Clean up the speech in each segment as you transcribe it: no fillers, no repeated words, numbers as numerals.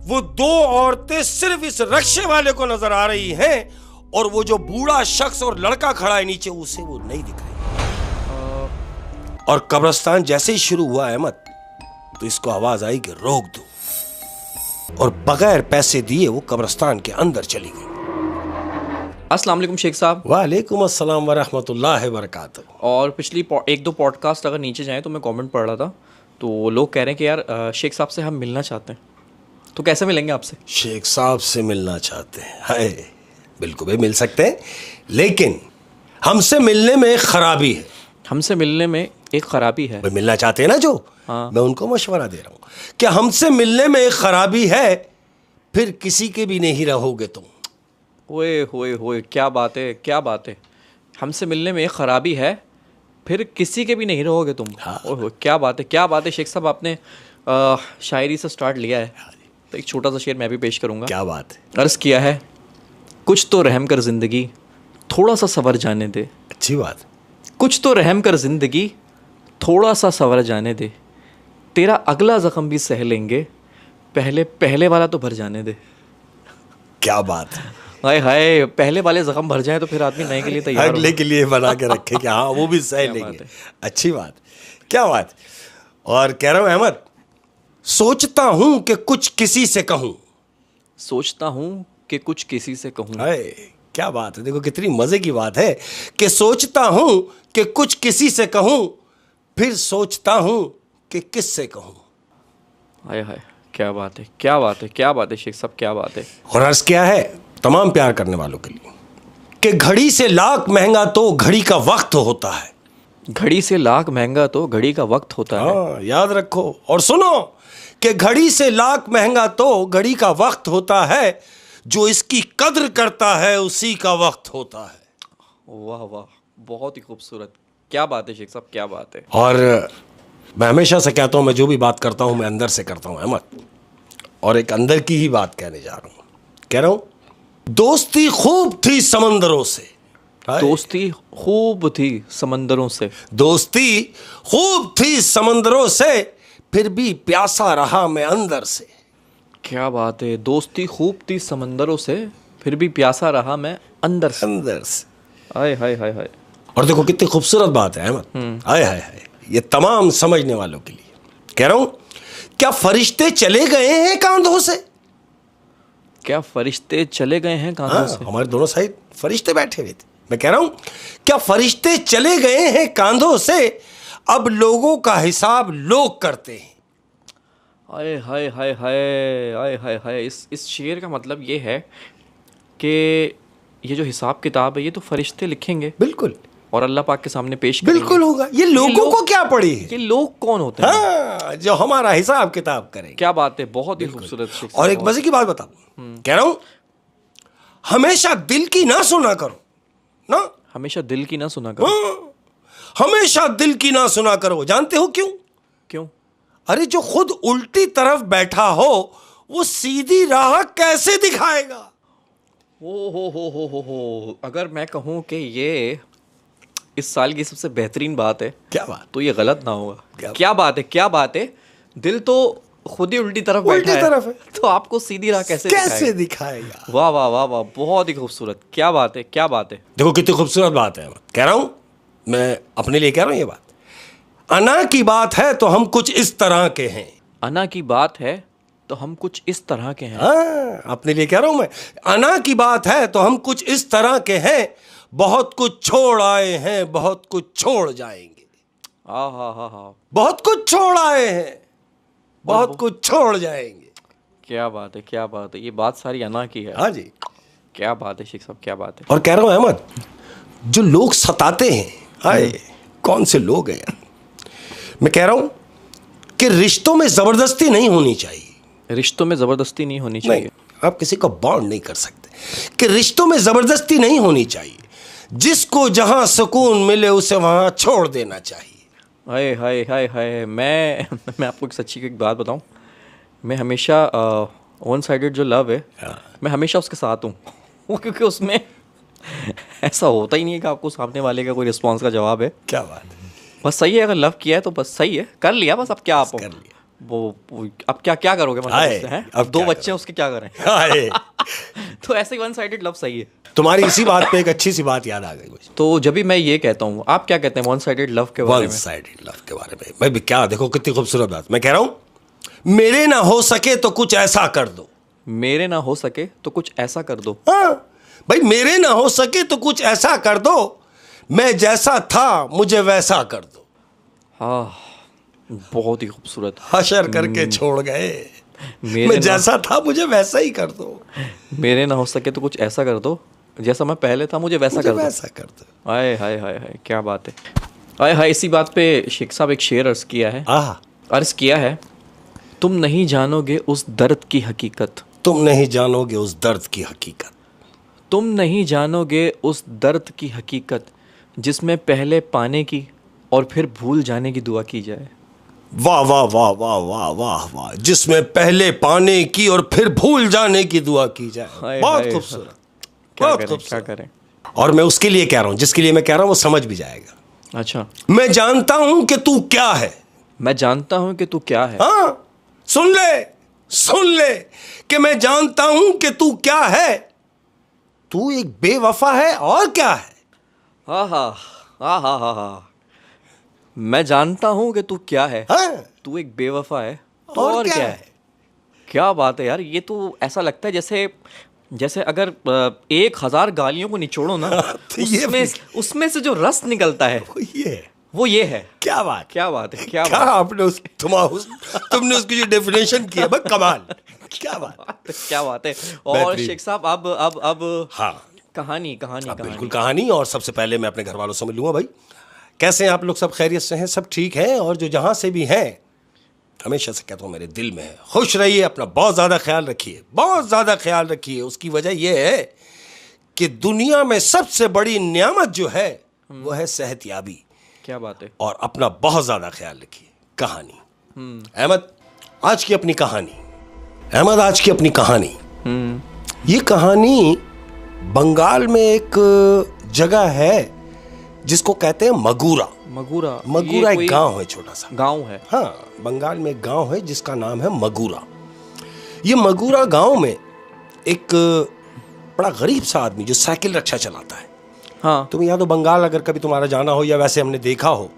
वो दो औरतें सिर्फ इस रक्शे वाले को नजर आ रही हैं और वो जो बूढ़ा शख्स और लड़का खड़ा है नीचे उसे वो नहीं दिख रही। और कब्रिस्तान जैसे ही शुरू हुआ अहमद तो इसको आवाज आई कि रोक दो, और बगैर पैसे दिए वो कब्रिस्तान के अंदर चली गई। अस्सलाम वालेकुम शेख साहब। वालेकुम अस्सलाम वरहमतुल्लाहि वबरकातुहू। और पिछली एक दो पॉडकास्ट अगर नीचे जाएं तो मैं कमेंट पढ़ रहा था, तो लोग कह रहे हैं कि यार शेख साहब से हम मिलना चाहते हैं, तो कैसे मिलेंगे आपसे? शेख साहब से मिलना चाहते हैं? हाय, बिल्कुल भी मिल सकते हैं, लेकिन हमसे मिलने में एक खराबी है। हमसे मिलने में एक खराबी है? भाई मिलना चाहते हैं ना जो, हाँ। मैं उनको मशवरा दे रहा हूँ कि हमसे मिलने में एक खराबी है, फिर किसी के भी नहीं रहोगे तुम। ओए होए होए, क्या बात है, क्या बात है। हमसे मिलने में एक खराबी है, फिर किसी के भी नहीं रहोगे तुम। हाँ। ओए क्या बात है, क्या बात है शेख साहब। आपने शायरी से स्टार्ट लिया है, तो एक छोटा सा शेर मैं भी पेश करूँगा। क्या बात है। अर्ज़ किया है, कुछ तो रहम कर ज़िंदगी, थोड़ा सा सबर जाने दे। अच्छी बात। कुछ तो रहम कर ज़िंदगी, थोड़ा सा सवर जाने दे। तेरा अगला ज़ख्म भी सह लेंगे, पहले वाला तो भर जाने दे। क्या बात है। हाय हाय, पहले वाले ज़ख्म भर जाए तो फिर आदमी नए के लिए तैयार अगले के लिए बना के रखे कि हाँ वो भी सह क्या बात लेंगे। है। अच्छी बात, क्या बात। और कह रहा हूँ अहमद, सोचता हूँ कि कुछ किसी से कहूँ। सोचता हूँ कि कुछ किसी से कहूँ। हाय, क्या बात है। देखो कितनी मजे की बात है कि सोचता हूँ कि कुछ किसी से कहूँ, फिर सोचता हूँ कि किससे कहूँ। हाय हाय, क्या बात है, क्या बात है, क्या बात है शेख साहब, क्या बात है। और अर्ज क्या है तमाम प्यार करने वालों के लिए कि घड़ी से लाख महंगा तो घड़ी का वक्त होता है। घड़ी से लाख महंगा तो घड़ी का वक्त होता है। हाँ, याद रखो और सुनो कि घड़ी से लाख महंगा तो घड़ी का वक्त होता है, जो इसकी कद्र करता है उसी का वक्त होता है। वाह वाह, बहुत ही खूबसूरत। क्या बात है शेख साहब, क्या बात है। और मैं हमेशा से कहता हूँ, मैं जो भी बात करता हूँ मैं अंदर से करता हूँ अहमद, और एक अंदर की ही बात कहने जा रहा हूँ। कह रहा हूँ, दोस्ती खूब थी समंदरों से। दोस्ती खूब थी समंदरों से। दोस्ती खूब थी समंदरों से, फिर भी प्यासा रहा मैं अंदर से। क्या बात है, दोस्ती खूब थी समंदरों से, फिर भी प्यासा रहा मैं अंदर से। अंदर से। हाय हाय हाय हाय। और देखो कितनी खूबसूरत बात है अहमद। हाय हाय हाय, ये तमाम समझने वालों के लिए कह रहा हूं, क्या फरिश्ते चले गए हैं कांधों से? क्या फरिश्ते चले गए हैं कांधों से? हमारे दोनों साइड फरिश्ते बैठे हुए थे। मैं कह रहा हूं, क्या फरिश्ते चले गए हैं कांधों से, अब लोगों का हिसाब लोग करते हैं। हाय हाय हाय हाय हाय हाय हाय। इस शेर का मतलब ये है कि ये जो हिसाब किताब है ये तो फरिश्ते लिखेंगे बिल्कुल, और अल्लाह पाक के सामने पेश करेंगे। बिल्कुल होगा। ये लोगों को क्या पड़ी है? ये लोग कौन होते हैं? हाँ, जो हमारा हिसाब किताब करेंगे। क्या बात है, बहुत ही खूबसूरत शेख साहब। और एक मजे की बात बताऊं, कह रहा हूं, हमेशा दिल की ना सुना करो ना। हमेशा दिल की ना सुना करो। हाँ, हमेशा दिल की ना सुना करो। जानते हो क्यों? क्यों? अरे जो खुद उल्टी तरफ बैठा हो वो सीधी राह कैसे दिखाएगा? हो। अगर मैं कहूँ कि ये इस साल की सबसे बेहतरीन बात है, क्या बात, तो ये गलत ना होगा। क्या क्या बात है, क्या बात है। दिल तो खुद ही उल्टी तरफ बैठा उल्टी तरफ है, तो आपको सीधी राह कैसे दिखाएगा? वाह वाह वाह वाह, बहुत ही खूबसूरत। क्या बात है, क्या बात है। देखो कितनी खूबसूरत बात है। कह रहा हूं, मैं अपने लिए कह रहा हूं ये बात। अना की बात है तो हम कुछ इस तरह के हैं। अना की बात है तो हम कुछ इस तरह के हैं। हाँ, अपने लिए कह रहा हूं मैं। अना की बात है तो हम कुछ इस तरह के हैं, बहुत कुछ छोड़ आए हैं, बहुत कुछ छोड़ जाएंगे। हाँ। बहुत कुछ छोड़ आए हैं, बहुत कुछ छोड़ जाएंगे। क्या बात है, क्या बात है। ये बात सारी अना की है। हाँ जी, क्या बात है शेख साहब, क्या बात है। और कह रहा हूं अहमद, जो लोग सताते हैं, हाय कौन से लोग हैं यार। मैं कह रहा हूं कि रिश्तों में जबरदस्ती नहीं होनी चाहिए। रिश्तों में जबरदस्ती नहीं होनी चाहिए। आप किसी को बाउंड नहीं कर सकते कि रिश्तों में जबरदस्ती नहीं होनी चाहिए। जिसको जहां सुकून मिले उसे वहां छोड़ देना चाहिए। हाय हाय हाय हाय। मैं आपको एक सच्ची एक बात बताऊं, मैं हमेशा वन साइडेड जो लव है, मैं हमेशा उसके साथ हूँ क्योंकि उसमें ऐसा होता ही नहीं है कि आपको सामने वाले का कोई रिस्पॉन्स का जवाब है। क्या बात है। बस सही है, अगर लव किया है तो बस सही है, कर लिया बस। अब क्या आप कर लिया। अब क्या क्या करोगे हाय, मतलब उससे, हैं? अब दो क्या बच्चे हैं उसके, क्या करें? हाय, तो ऐसे वन साइडेड लव सही है। तुम्हारी इसी बात पे एक अच्छी सी बात याद आ गई मुझे। तो जब भी मैं ये कहता हूँ, आप क्या कहते हैं वन साइडेड लव के बारे वन में? साइडेड लव के बारे में भाई क्या, देखो कितनी खूबसूरत बात। मैं कह रहा हूं मेरे ना हो सके तो कुछ ऐसा कर दो। मेरे ना हो सके तो कुछ ऐसा कर दो। हाँ भाई, मेरे ना हो सके तो कुछ ऐसा कर दो, मैं जैसा था मुझे वैसा कर दो। हाँ, बहुत ही खूबसूरत। हशर करके छोड़ गए, मेरे मैं ना जैसा था मुझे वैसा ही कर दो। मेरे ना हो सके तो कुछ ऐसा कर दो, जैसा मैं पहले था मुझे वैसा मुझे कर दो। वैसा कर दो। हाय हाय हाय हाय, क्या बात है। हाय हाय, इसी बात पे शेख साहब एक शेर अर्ज किया है। अर्ज किया है, तुम नहीं जानोगे उस दर्द की हकीकत। तुम नहीं जानोगे उस दर्द की हकीकत। तुम नहीं जानोगे उस दर्द की हकीकत, जिसमें पहले पाने की और फिर भूल जाने की दुआ की जाए। वाह वाह वाह वाह वाह वाह वाह, जिसमें पहले पाने की और फिर भूल जाने की दुआ की जाए। हाय बहुत हाय, खूबसूरत, क्या बहुत करें, क्या खूबसूरत। करें। और मैं उसके लिए कह रहा हूं, जिसके लिए मैं कह रहा हूं वो समझ भी जाएगा। अच्छा, मैं जानता हूं कि तू क्या है। मैं जानता हूं कि तू क्या है। हाँ, सुन ले कि मैं जानता हूं कि तू क्या है। तू एक बेवफा है और क्या है। हाँ हाँ हाँ हाँ हाँ हाँ, मैं जानता हूं कि तू क्या है। हाँ, तू एक बेवफा है तो और और क्या क्या है? है। क्या बात है यार, ये तो ऐसा लगता है जैसे जैसे अगर 1000 गालियों को निचोड़ो ना, तो ये उसमें से जो रस निकलता है वो ये है। क्या बात, क्या बात है, क्या क्या बात आपने तुमने उसकी जो डेफिनेशन की है भाई, कमाल। क्या बात, क्या बात है। और बेहतरीन। शेख साहब अब हाँ कहानी कहानी अब बिल्कुल कहानी। कहानी। और सबसे पहले मैं अपने घर वालों से मिलूंगा। भाई कैसे हैं आप लोग, सब खैरियत से हैं, सब ठीक हैं। और जो जहां से भी हैं, हमेशा से कहता हूं मेरे दिल में है, खुश रहिए, अपना बहुत ज्यादा ख्याल रखिए, बहुत ज्यादा ख्याल रखिए। उसकी वजह यह है कि दुनिया में सबसे बड़ी नियामत जो है वो है सेहतयाबी। क्या बात है। और अपना बहुत ज्यादा ख्याल रखिए। कहानी अहमद आज की अपनी कहानी, अहमद आज की अपनी कहानी। ये कहानी बंगाल में एक जगह है जिसको कहते हैं मगुरा। मगुरा एक गांव है, छोटा सा गांव है। हाँ, बंगाल में एक गांव है जिसका नाम है मगुरा। ये मगुरा गांव में एक बड़ा गरीब सा आदमी जो साइकिल रिक्शा चलाता है। हाँ, तुम्हें याद हो बंगाल अगर कभी तुम्हारा जाना हो या वैसे हमने देखा हो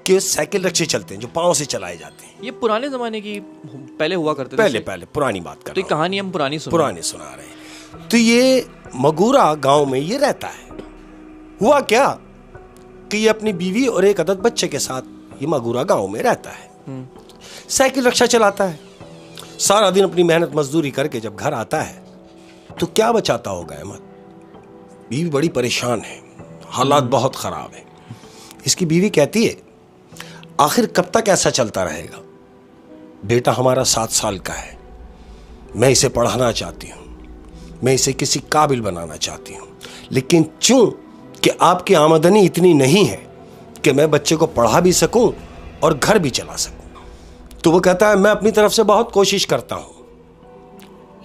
कि साइकिल रिक्शे चलते हैं जो पांव से चलाए जाते हैं। ये पुराने जमाने की पहले हुआ करते थे। पहले पुरानी बात कर तो रहा हूं। कहानी हम पुरानी सुना रहे हैं। तो ये मगुरा गांव में ये रहता है। हुआ क्या कि ये अपनी बीवी और एक अदद बच्चे के साथ ये मगुरा गांव में रहता है। साइकिल रिक्शा चलाता है, सारा दिन अपनी मेहनत मजदूरी करके जब घर आता है तो क्या बचाता होगा अहमद। बीवी बड़ी परेशान है, हालात बहुत खराब है। इसकी बीवी कहती है आखिर कब तक ऐसा चलता रहेगा, बेटा हमारा 7 साल का है, मैं इसे पढ़ाना चाहती हूँ, मैं इसे किसी काबिल बनाना चाहती हूँ, लेकिन चूं कि आपकी आमदनी इतनी नहीं है कि मैं बच्चे को पढ़ा भी सकूं और घर भी चला सकूं। तो वो कहता है मैं अपनी तरफ से बहुत कोशिश करता हूं,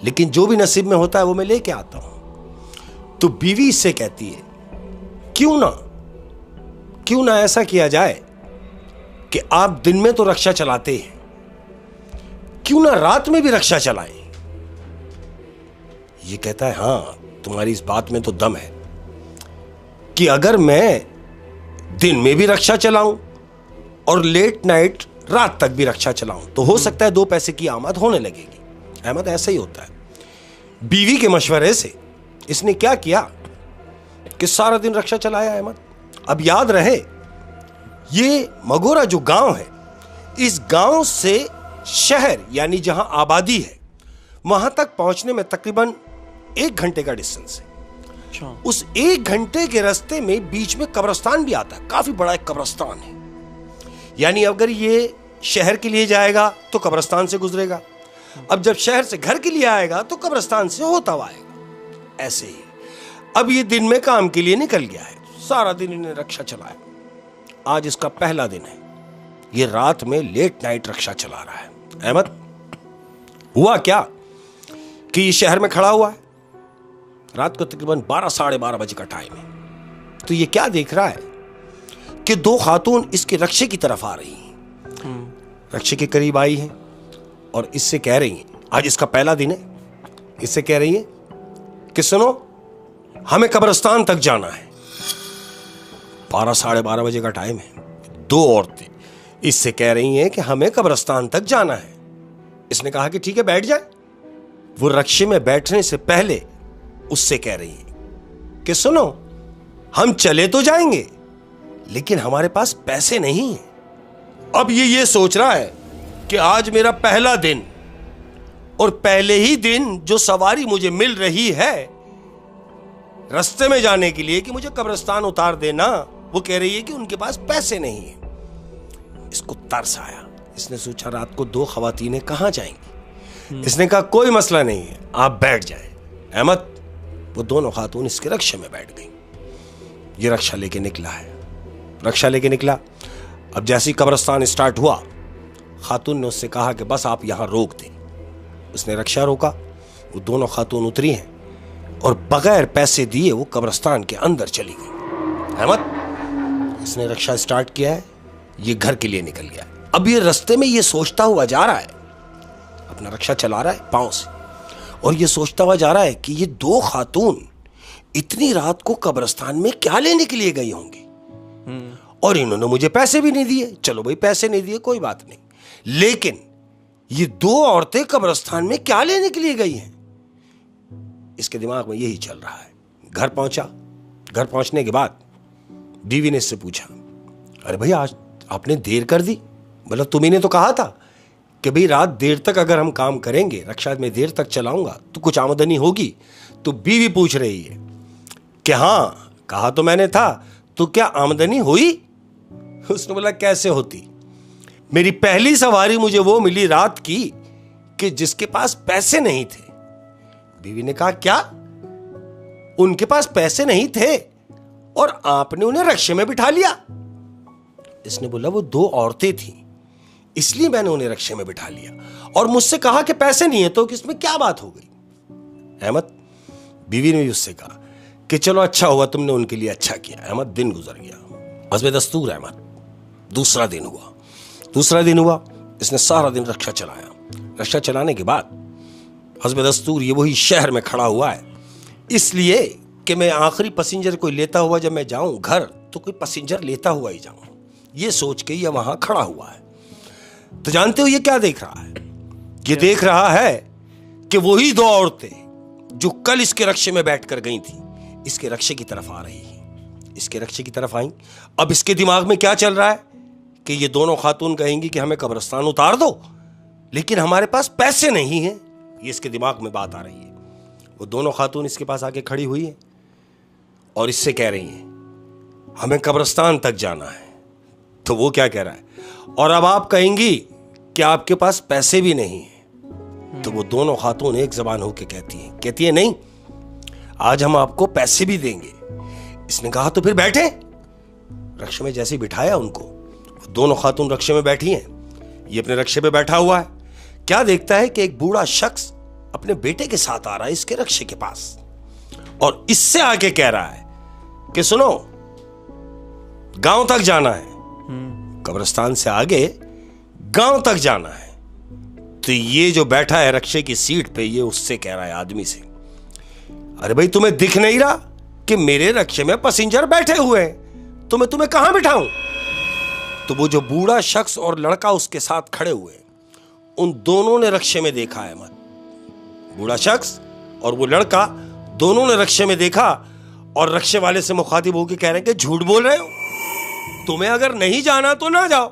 लेकिन जो भी नसीब में होता है वो मैं लेके आता हूं। तो बीवी इससे कहती है क्यों ना ऐसा किया जाए कि आप दिन में तो रिक्शा चलाते हैं, क्यों ना रात में भी रिक्शा चलाएं। ये कहता है हाँ, तुम्हारी इस बात में तो दम है कि अगर मैं दिन में भी रिक्शा चलाऊं और लेट नाइट रात तक भी रिक्शा चलाऊं तो हो सकता है 2 पैसे की आमद होने लगेगी। अहमद ऐसा ही होता है। बीवी के मशवरे से इसने क्या किया कि सारा दिन रिक्शा चलाया अहमद। अब याद रहे ये मगोरा जो गांव है, इस गांव से शहर यानी जहां आबादी है वहां तक पहुंचने में तकरीबन 1 घंटे का डिस्टेंस है। उस 1 घंटे के रास्ते में बीच में कब्रिस्तान भी आता है, काफी बड़ा एक कब्रिस्तान है। यानी अगर ये शहर के लिए जाएगा तो कब्रिस्तान से गुजरेगा, अब जब शहर से घर के लिए आएगा तो कब्रिस्तान से होता हुआ आएगा। ऐसे ही अब ये दिन में काम के लिए निकल गया है, सारा दिन इन्हें रिक्शा चलाया। आज इसका पहला दिन है, ये रात में लेट नाइट रिक्शा चला रहा है। अहमद हुआ क्या कि ये शहर में खड़ा हुआ है, रात को तकरीबन 12 साढ़े 12 बजे का टाइम है। तो ये क्या देख रहा है कि 2 खातून इसके रिक्शे की तरफ आ रही हैं। रिक्शे के करीब आई हैं, और इससे कह रही है, आज इसका पहला दिन है, इससे कह रही है कि सुनो हमें कब्रिस्तान तक जाना है। 12 साढ़े 12 बजे का टाइम है। दो औरतें इससे कह रही हैं कि हमें कब्रिस्तान तक जाना है। इसने कहा कि ठीक है बैठ जाए। वो रक्शे में बैठने से पहले उससे कह रही है कि सुनो हम चले तो जाएंगे लेकिन हमारे पास पैसे नहीं हैं। अब ये सोच रहा है कि आज मेरा पहला दिन और पहले ही दिन जो सवारी मुझे मिल रही है रास्ते में जाने के लिए कि मुझे कब्रिस्तान उतार देना, वो कह रही है कि उनके पास पैसे नहीं है। इसको तरस आया। इसने सोचा रात को दो खवातीनें कहां जाएंगी। इसने कहा कोई मसला नहीं है, आप बैठ जाएं। अहमद, वो दोनों खातून इसके रक्शे में बैठ गई। ये रक्षा लेके निकला है, रक्षा लेके निकला। अब जैसे ही कब्रिस्तान स्टार्ट हुआ, खातून ने उससे कहा कि बस आप यहां रोक दें। उसने रक्षा रोका। वो दोनों खातून उतरी हैं और बगैर पैसे दिए वो कब्रिस्तान के अंदर चली गई। अहमद, इसने रक्षा स्टार्ट किया है, ये घर के लिए निकल गया। अब ये रास्ते में ये सोचता हुआ जा रहा है, अपना रक्षा चला रहा है पांव से, और ये सोचता हुआ जा रहा है कि ये दो खातून इतनी रात को कब्रिस्तान में क्या लेने के लिए गई होंगी, और इन्होंने मुझे पैसे भी नहीं दिए। चलो भाई पैसे नहीं दिए कोई बात नहीं, लेकिन ये दो औरतें कब्रिस्तान में क्या लेने के लिए गई हैं। इसके दिमाग में यही चल रहा है। घर पहुंचा। घर पहुंचने के बाद बीवी ने इससे पूछा, अरे भाई आज आपने देर कर दी, मतलब तुम्ही ने तो कहा था कि भाई रात देर तक अगर हम काम करेंगे, रक्षा में देर तक चलाऊंगा तो कुछ आमदनी होगी। तो बीवी पूछ रही है कि हाँ कहा तो मैंने था, तो क्या आमदनी हुई। उसने बोला कैसे होती, मेरी पहली सवारी मुझे वो मिली रात की कि जिसके पास पैसे नहीं थे। बीवी ने कहा क्या, उनके पास पैसे नहीं थे और आपने उन्हें रक्शे में बिठा लिया। इसने बोला वो दो औरतें थीं, इसलिए मैंने उन्हें रक्शे में बिठा लिया, और मुझसे कहा कि पैसे नहीं है, तो इसमें क्या बात हो गई। अहमद, बीवी ने भी उससे कहा कि चलो अच्छा हुआ तुमने उनके लिए अच्छा किया। अहमद, दिन गुजर गया। हस्बे दस्तूर अहमद, दूसरा दिन हुआ। दूसरा दिन हुआ, इसने सारा दिन रक्षा चलाया। रक्षा चलाने के बाद हस्बे दस्तूर ये वही शहर में खड़ा हुआ है, इसलिए कि मैं आखिरी पैसेंजर कोई लेता हुआ जब मैं जाऊं घर तो कोई पैसेंजर लेता हुआ ही जाऊं, ये सोच के ये वहां खड़ा हुआ है। तो जानते हो ये क्या देख रहा है, ये देख रहा है कि वही दो औरतें जो कल इसके रक्शे में बैठकर गई थी इसके रक्शे की तरफ आ रही हैं। इसके रक्शे की तरफ आई। अब इसके दिमाग में क्या चल रहा है कि ये दोनों खातून कहेंगी कि हमें कब्रिस्तान उतार दो लेकिन हमारे पास पैसे नहीं हैं। ये इसके दिमाग में बात आ रही है। वो दोनों खातून इसके पास आके खड़ी हुई है और इससे कह रही हैं हमें कब्रिस्तान तक जाना है। तो वो क्या कह रहा है, और अब आप कहेंगी कि आपके पास पैसे भी नहीं है। तो वो दोनों खातून एक जबान होके कहती है नहीं, आज हम आपको पैसे भी देंगे। इसने कहा तो फिर बैठे। रक्शे में जैसे बिठाया उनको, वो दोनों खातून रक्शे में बैठी हैं, ये अपने रक्शे पे बैठा हुआ है। क्या देखता है कि एक बूढ़ा शख्स अपने बेटे के साथ आ रहा है इसके रक्शे के पास, और इससे आके कह रहा है कि सुनो गांव तक जाना है, कब्रिस्तान से आगे गांव तक जाना है। तो ये जो बैठा है रक्शे की सीट पे, ये उससे कह रहा है आदमी से, अरे भाई तुम्हें दिख नहीं रहा कि मेरे रक्शे में पैसेंजर बैठे हुए हैं, तो मैं तुम्हें कहां बिठाऊं। तो वो जो बूढ़ा शख्स और लड़का उसके साथ खड़े हुए, उन दोनों ने रक्शे में देखा है। मत बूढ़ा शख्स और वो लड़का दोनों ने रक्शे में देखा, और रक्शे वाले से मुखातिब होकर कह रहे हैं कि झूठ बोल रहे हो, तुम्हें अगर नहीं जाना तो ना जाओ,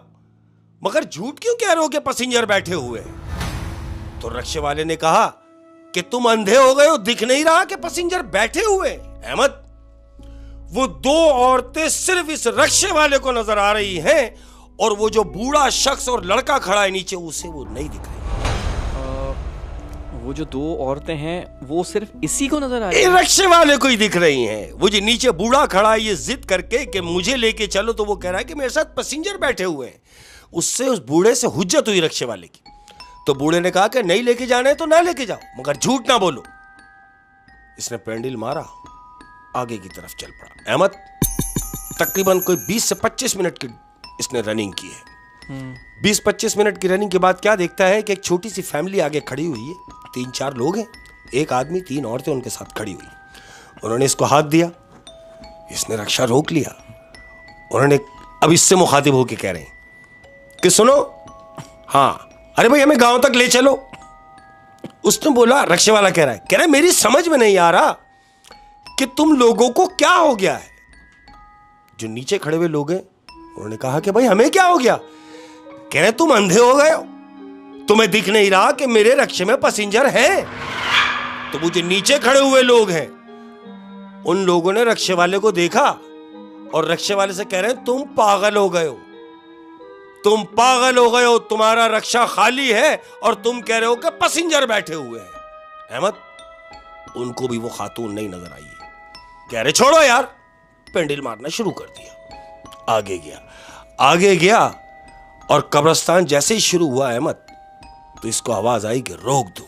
मगर झूठ क्यों कह रहे हो कि पैसेंजर बैठे हुए हैं। तो रक्शे वाले ने कहा कि तुम अंधे हो गए हो, दिख नहीं रहा कि पैसेंजर बैठे हुए। अहमद, वो दो औरतें सिर्फ इस रक्शे वाले को नजर आ रही हैं, और वो जो बूढ़ा शख्स और लड़का खड़ा है नीचे, उसे वो नहीं दिख रही। वो जो दो औरतें हैं वो सिर्फ इसी को नजर आ रही हैं, रक्शे वाले को ही दिख रही हैं। वो जो नीचे बूढ़ा खड़ा है ये जिद करके कि मुझे लेके चलो, तो वो कह रहा है कि मेरे साथ पैसेंजर बैठे हुए हैं। उससे उस बूढ़े से हुज्जत हुई रक्शे वाले की। तो बूढ़े ने कहा कि नहीं लेके जाना है तो ना लेके जाओ, मगर झूठ ना बोलो। इसने पेंडिल मारा, आगे की तरफ चल पड़ा। अहमद, तकरीबन कोई 20 से 25 मिनट की इसने रनिंग की है। 20-25 मिनट की रनिंग के बाद क्या देखता है कि एक छोटी सी फैमिली आगे खड़ी हुई है। 3-4 लोग हैं, एक आदमी 3 औरतें उनके साथ खड़ी हुई। उन्होंने इसको हाथ दिया, इसने रक्षा रोक लिया। उन्होंने अब इससे मुखातिब होकर कह रहे हैं कि सुनो, हाँ अरे भाई हमें गांव तक ले चलो। उसने बोला, रक्षे वाला कह रहा है मेरी समझ में नहीं आ रहा कि तुम लोगों को क्या हो गया है। जो नीचे खड़े हुए लोग हैं उन्होंने कहा कि भाई हमें क्या हो गया। कह रहे तुम अंधे हो गए हो, तुम्हें दिख नहीं रहा कि मेरे रक्षे में पैसेंजर हैं। तो वो जो नीचे खड़े हुए लोग हैं उन लोगों ने रक्षे वाले को देखा और रक्षे वाले से कह रहे हैं तुम पागल हो गए हो, तुम पागल हो गए हो, तुम्हारा रक्षा खाली है और तुम कह रहे हो कि पैसेंजर बैठे हुए हैं। अहमद, उनको भी वो खातून नहीं नजर आई। कह रहे छोड़ो यार, पेंडल मारना शुरू कर दिया। आगे गया और कब्रिस्तान जैसे ही शुरू हुआ अहमद, तो इसको आवाज आई कि रोक दो।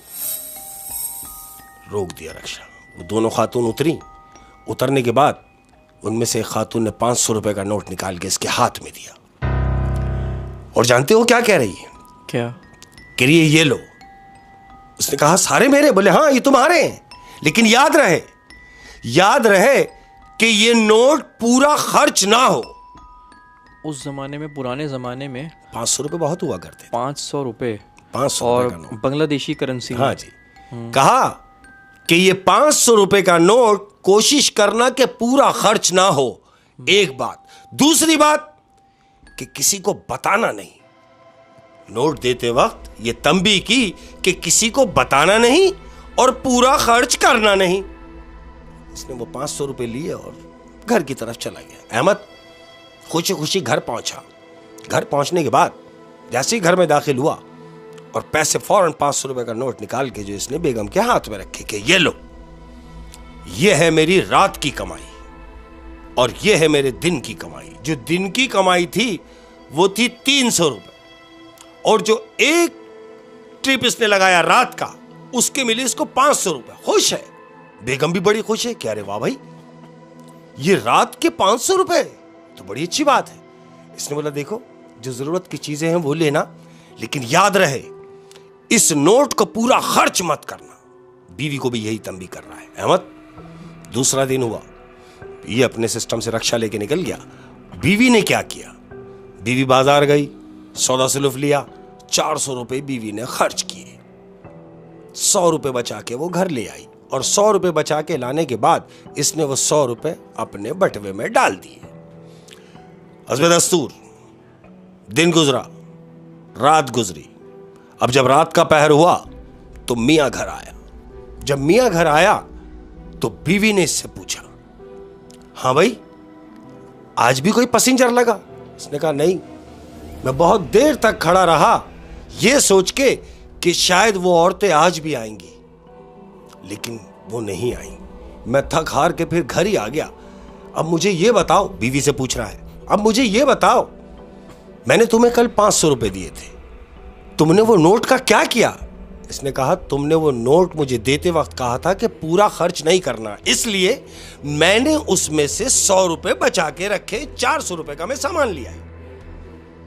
रोक दिया रक्षा। वो दोनों खातून उतरी। उतरने के बाद उनमें से एक खातून ने 500 रुपए का नोट निकाल के इसके हाथ में दिया। और जानते हो क्या कह रही है? क्या? कह रही है ये लो। उसने कहा सारे मेरे? बोले हाँ ये तुम्हारे हैं, लेकिन याद रहे कि ये नोट पूरा खर्च ना हो। उस जमाने में, पुराने जमाने में 500 रुपए बहुत हुआ करते। 500 रुपए 500 और का नोट, बांग्लादेशी करेंसी। हाँ जी। कहा कि ये 500 रुपए का नोट कोशिश करना कि पूरा खर्च ना हो। एक बात। दूसरी बात कि किसी को बताना नहीं। नोट देते वक्त ये तंबी की कि किसी को बताना नहीं और पूरा खर्च करना नहीं। इसने वो 500 रुपए लिए और घर की तरफ चला गया। अहमद खुशी खुशी घर पहुंचा। घर पहुंचने के बाद जैसे ही घर में दाखिल हुआ और पैसे फौरन 500 रुपए का नोट निकाल के जो इसने बेगम के हाथ में रखे कि ये लो, ये है मेरी रात की कमाई और ये है मेरे दिन की कमाई। जो दिन की कमाई थी वो थी 300 रुपए और जो एक ट्रिप इसने लगाया रात का उसके मिले इसको 500 रुपए। खुश है, बेगम भी बड़ी खुश है। कह रहे वाह भाई, ये रात के 500 रुपए तो बड़ी अच्छी बात है। इसने बोला देखो, जो जरूरत की चीजें हैं वो लेना, लेकिन याद रहे इस नोट को पूरा खर्च मत करना। बीवी को भी यही तंबी कर रहा है। अहमद, दूसरा दिन हुआ, ये अपने सिस्टम से रक्षा लेके निकल गया। बीवी ने क्या किया? बीवी बाजार गई, सौदा सुलूफ लिया, 400 रुपए बीवी ने खर्च किए। 100 रुपए बचा के वो घर ले आई और 100 रुपए बचा के लाने के बाद इसने वो 100 रुपए अपने बटवे में डाल दिए। हस्बे दस्तूर दिन गुजरा, रात गुजरी। अब जब रात का पहर हुआ तो मियां घर आया। जब मियां घर आया तो बीवी ने इससे पूछा, हाँ भाई आज भी कोई पैसेंजर लगा? इसने कहा नहीं, मैं बहुत देर तक खड़ा रहा यह सोच के कि शायद वो औरतें आज भी आएंगी, लेकिन वो नहीं आई। मैं थक हार के फिर घर ही आ गया। अब मुझे ये बताओ, बीवी से पूछ रहा है, अब मुझे ये बताओ, मैंने तुम्हें कल 500 रुपए दिए थे, तुमने वो नोट का क्या किया? इसने कहा तुमने वो नोट मुझे देते वक्त कहा था कि पूरा खर्च नहीं करना, इसलिए मैंने उसमें से 100 रुपए बचा के रखे, 400 रुपए का मैं सामान लिया है।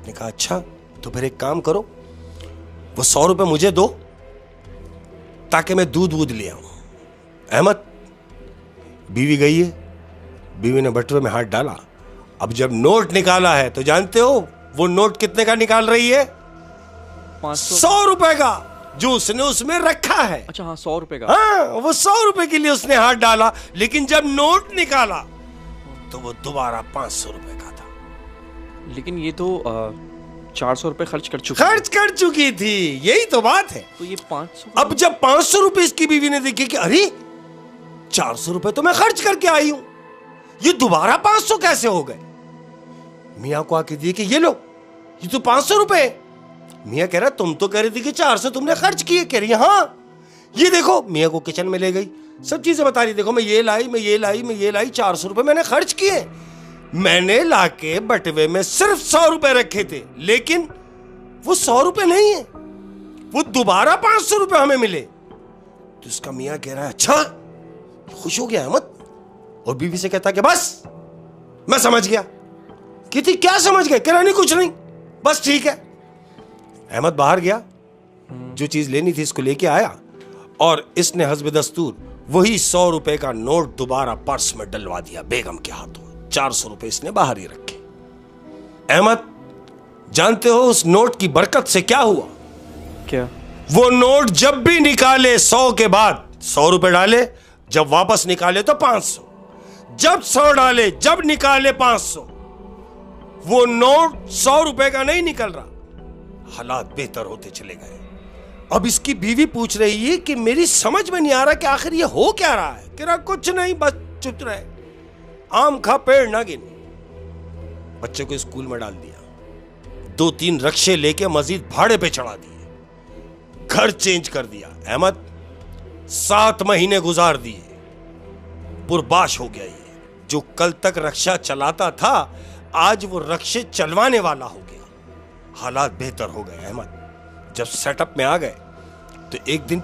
ने कहा अच्छा, तो फिर एक काम करो, वो 100 रुपए मुझे दो ताकि मैं दूध ले आऊं। अहमद, बीवी गई है, बीवी ने बटुए में हाथ डाला। अब जब नोट निकाला है तो जानते हो वो नोट कितने का निकाल रही है? 100 रुपए का, जो उसने उसमें रखा है। अच्छा हाँ, 100 रुपए का। हाँ, वो 100 रुपए के लिए उसने हाथ डाला, लेकिन जब नोट निकाला तो वो दोबारा 500 रुपए का था। लेकिन ये तो 400 रुपए खर्च कर चुकी थी। यही तो बात है। तो ये 500। अब जब 500 रुपए इसकी बीवी ने देखे कि अरे 400 रुपए तो मैं खर्च करके आई हूं, ये दोबारा 500 कैसे हो गए? मियां को आके दिए कि ये लो, ये तो 500 रुपए। मियां कह रहा तुम तो कह रही थी कि 400 तुमने खर्च किए। कह रही हाँ, ये देखो। मियां को किचन में ले गई, सब चीजें बता रही, देखो मैं ये लाई, 400 रुपए मैंने खर्च किए। मैंने लाके बटवे में सिर्फ 100 रुपए रखे थे, लेकिन वो 100 रुपए नहीं है, वो दोबारा 500 रुपए हमें मिले। तो उसका मियां कह रहा है अच्छा, खुश हो गया अहमद, और बीवी से कहता कि बस मैं समझ गया। कहती क्या समझ गए? कह रहा नहीं कुछ नहीं, बस ठीक है। अहमद बाहर गया, जो चीज लेनी थी इसको लेके आया, और इसने हस्ब दस्तूर वही 100 रुपए का नोट दोबारा पर्स में डलवा दिया बेगम के हाथों। 400 रुपए इसने बाहर ही रखे। अहमद, जानते हो उस नोट की बरकत से क्या हुआ? क्या? वो नोट जब भी निकाले 100 के बाद 100 रुपए डाले, जब वापस निकाले तो 500, जब 100 डाले, जब निकाले 500। वो नोट 100 रुपए का नहीं निकल रहा। हालात बेहतर होते चले गए। अब इसकी बीवी पूछ रही है कि मेरी समझ में नहीं आ रहा कि आखिर ये हो क्या रहा है। कह रहा कुछ नहीं, बस चुप रहे, आम खा पेड़ ना गिन। बच्चे को स्कूल में डाल दिया, 2-3 रक्शे लेके मजीद भाड़े पे चढ़ा दिए, घर चेंज कर दिया। अहमद 7 महीने गुजार दिए, पुरबाश हो गया। ये जो कल तक रक्षा चलाता था, आज वो रक्षे चलवाने वाला हो गया। हालात बेहतर हो गए। अहमद जब सेटअप में आ गए तो एक दिन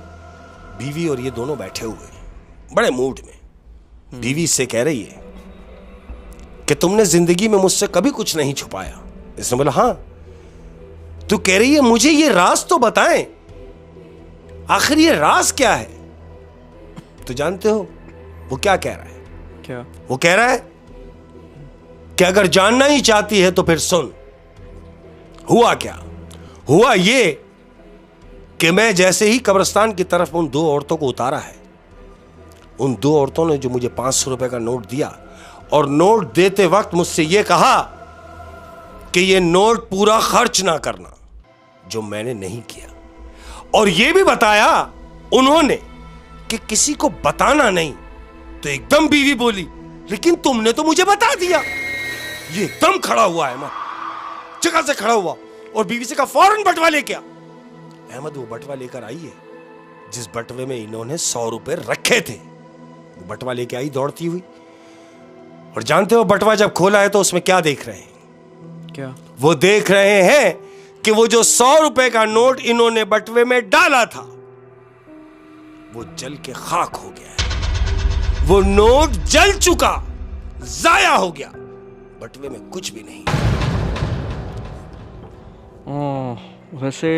बीवी और ये दोनों बैठे हुए बड़े मूड में। बीवी से कह रही है कि तुमने जिंदगी में मुझसे कभी कुछ नहीं छुपाया। इसने बोला हाँ। तो कह रही है मुझे ये राज तो बताएं, आखिर ये राज क्या है? तो जानते हो वो क्या कह रहा है? क्या? वो कह रहा है कि अगर जानना ही चाहती है तो फिर सुन। हुआ क्या? हुआ ये कि मैं जैसे ही कब्रिस्तान की तरफ उन 2 औरतों को उतारा है, उन 2 औरतों ने जो मुझे 500 रुपए का नोट दिया, और नोट देते वक्त मुझसे यह कहा कि यह नोट पूरा खर्च ना करना, जो मैंने नहीं किया। और यह भी बताया उन्होंने कि किसी को बताना नहीं। तो एकदम बीवी बोली लेकिन तुमने तो मुझे बता दिया। ये एकदम खड़ा हुआ है, जगह से खड़ा हुआ और बीवी से कहा फौरन बटवा लेके आ। अहमद वो बटवा लेकर आई है जिस बटवे में इन्होंने 100 रुपए रखे थे। वो बटवा लेके आई दौड़ती हुई, और जानते हो बटवा जब खोला है तो उसमें क्या देख रहे हैं? क्या? वो देख रहे हैं कि वो जो 100 रुपए का नोट इन्होंने बटवे में डाला था वो जल के खाक हो गया है। वो नोट जल चुका, जाया हो गया, बटवे में कुछ भी नहीं। वैसे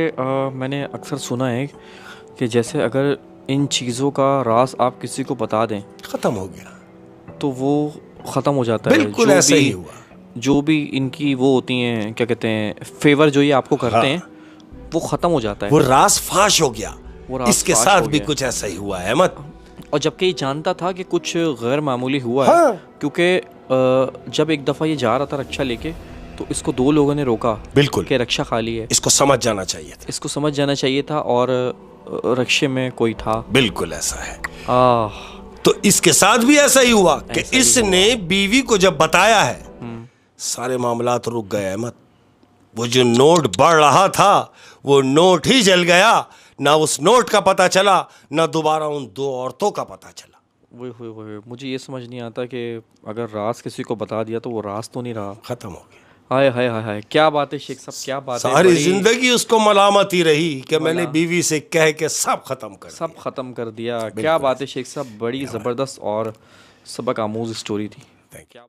मैंने अक्सर सुना है कि जैसे अगर इन चीज़ों का राज आप किसी को बता दें, खत्म हो गया, तो वो ख़त्म हो जाता है। बिल्कुल ऐसा ही हुआ। जो भी इनकी वो होती हैं, क्या कहते हैं, फेवर जो ये आपको करते हैं, वो ख़त्म हो जाता है। वो राज फाश हो गया। इसके फाश साथ हो भी गया। कुछ ऐसा ही हुआ है अहमद। और जबकि ये जानता था कि कुछ गैर मामूली हुआ है, क्योंकि जब एक दफ़ा ये जा रहा था रक्षा लेके, तो इसको 2 लोगों ने रोका, बिल्कुल, कि रक्षा खाली है। इसको समझ जाना चाहिए था। इसको समझ जाना चाहिए था, और रक्षे में कोई था। बिल्कुल ऐसा है। आह, तो इसके साथ भी ऐसा ही हुआ कि इसने बीवी को जब बताया है, सारे मामलात रुक गए अहमद। वो जो नोट बढ़ रहा था वो नोट ही जल गया। ना उस नोट का पता चला, ना दोबारा उन 2 औरतों का पता चला। वही मुझे ये समझ नहीं आता कि अगर राज किसी को बता दिया तो वो राज तो नहीं रहा, खत्म हो गया। हाय हाय हाय हाय, क्या बात है शेख साहब, क्या बात है। सारी जिंदगी उसको मलामत ही रही कि मैंने बीवी से कह के सब खत्म कर दिया। क्या बात है शेख साहब, बड़ी ज़बरदस्त और सबक आमूज स्टोरी थी। दिया।